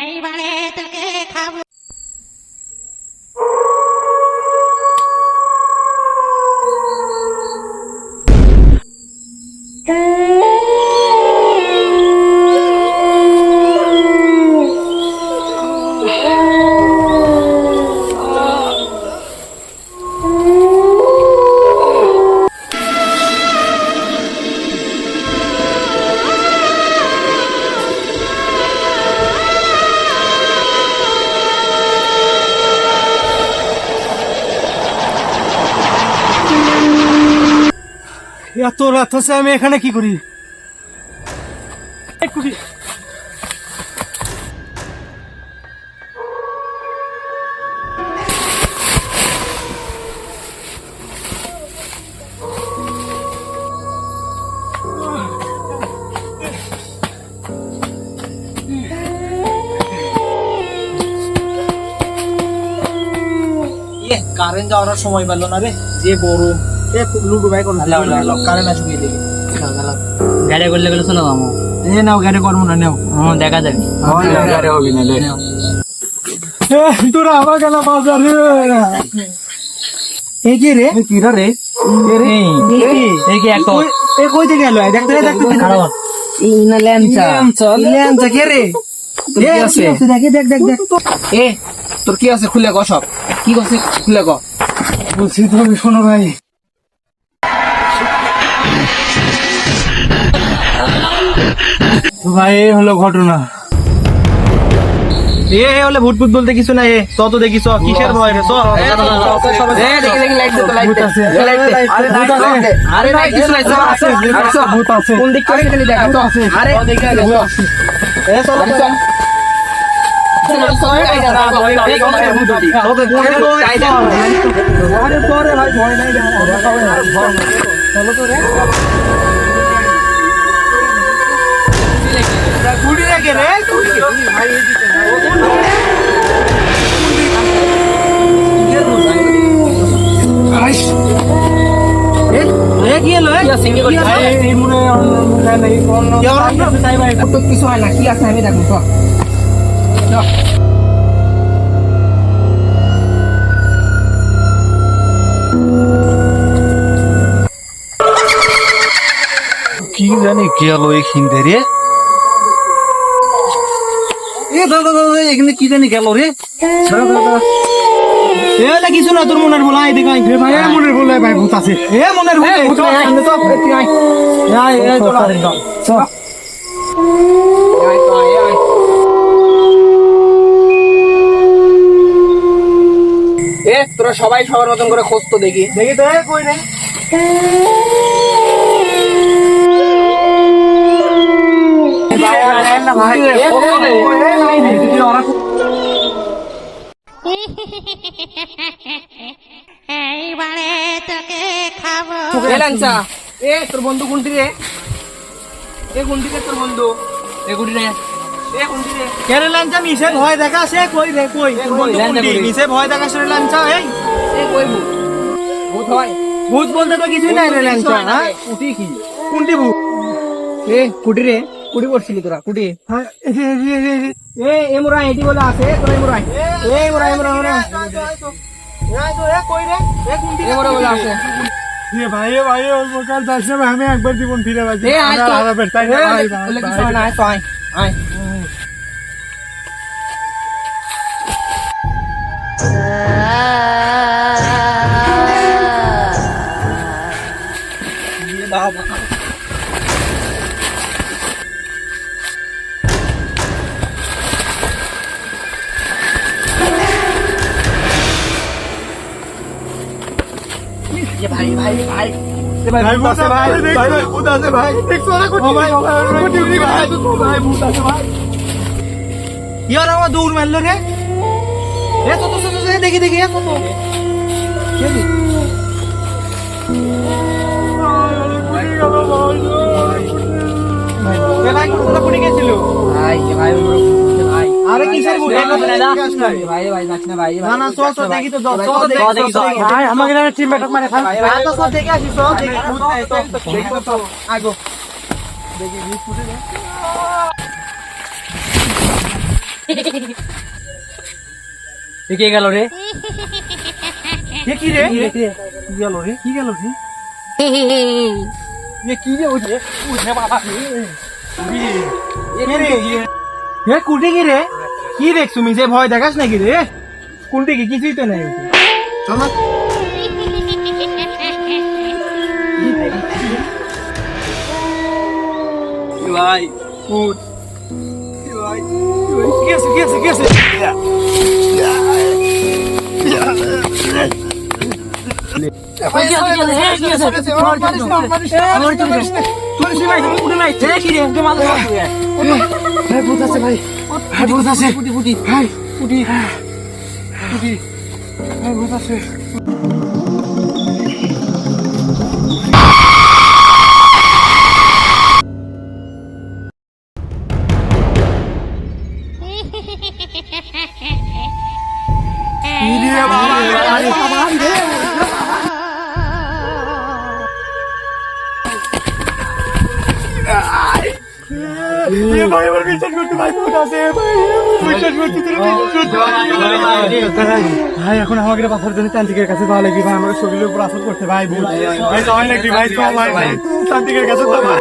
এইবারে তোকে খাবো। এত রাত হচ্ছে, আমি এখানে কি করি? কারেন্ট যাওয়ার সময় পেলো না রে, যে গরম। লুডু ভাই করো, কারেন্ট আসবে গাড়ি করলে গেলে শোনো মামু, নাও গাড়ি করবো না, নাও দেখা যাবে। তোরা আবার গেল বাজারে। এই কি রে, কিরা রে? এই কি একটা এ কইতে গেল? দেখতে দেখতে না ল্যাংচা ল্যাংচা কে রে? দেখ দেখ দেখ দেখ। এ তোর কি আছে খুলে ক, সব কি করছে খুলে ক। বলছি তুমি শোনো ভাই, ভাই এই হলো ঘটনা। এ হলে ভূত ভূত বলতে কিছু নাই। তো দেখিস কিসের ভয় রে? ভূত আছে, কোন দিক করে গেলি? দেখ আরে গুড়ি রেখে রে কিছু হয় না, কি আছে আমি দেখবো। কি জানি গেল এইখান রে। এখানে কি জানি গেল রে? কিছু না, তোর মনের বলা দেখাই ভাই মনের বলে ভাই ভূত আছে। মনের তোরা সবাই সবার মতন করে খোঁজ তো দেখি দেখি তো কই রে। এইবারে তোকে খাবো। তোর বন্ধু কোনটি রে? এ কোনটি রে তোর বন্ধু? এই গুটি রে, এ কোনটি রে? কেন লাঞ্চা মিশে ভয় দেখা সে কই রে? কই তোর বন্ধু কোনটি? মিশে ভয় দেখা সে লাঞ্চা। এই কই ভূত? ভূত হয়? ভূত বলতে তো কিছুই নাই রে লাঞ্চা। হ্যাঁ কুটি কি? কোনটি ভূত? এ কুটি রে, কুটি পড়ছিলি তোরা? কুটি এ মোরা এটি বলে আছে তোরা। মোরা এই মোরা মোরা মোরা কই রে? এ কোনটি রে? মোরা বলে আছে। ভাই ভাই অল্প কাল যাস না, আমি একবার জীবন ফিরে বাঁচি। ভাই ভাই ভাই ভাই ভূত আছে ভাই, ভূত আছে ভাই, দেখছো না কোটি ভাই, ভাই ভূত আছে ভাই। ইয়ার আমার দৌড় মারলো রে। এ তো দেখি দেখি এ কত ভাই কোথাও পড়ে গেছিল ভাই। ভাই ভাই আরে কিসের ভূত? ভাই ভাই যাস না ভাই। না না চল চল দেখি তো, চল দেখি ভাই আমাকে না টিম ব্যাটক মারে খান। ভাই তো চল দেখে আসি, চল দেখি ভূত দেখি তো আগো দেখি ভূত ফুটে যায়। এ কে গেল রে? এ কি রে? কি গেল রে? কি গেল রে? এ কি রে? ওই রে বাবা এ কুটি কি রে? কি দেখ তুমি যে ভয় দেখাস নাকি রে? কুটি কি কিছুই তো নাই। চল না ভাই উঠ ভাই কি আছে কি আছে কি আছে? ভূত আছে ভাই, ভূত আছে, ভাই উঠি উঠি, ভূত আছে। ভাই আমার বিশ্বাস করতে ভাই ভূত আছে ভাই, বিশ্বাস করতে ভাই। এখন আমাকে বাঁচার জন্য তান্ত্রিকের কাছে যাওয়া লাগবে ভাই, আমার শরীরের উপর আসর করছে ভাই ভূত ভাই, যাওয়া লাগবে ভাই, ভাই তান্ত্রিকের কাছে যাওয়া।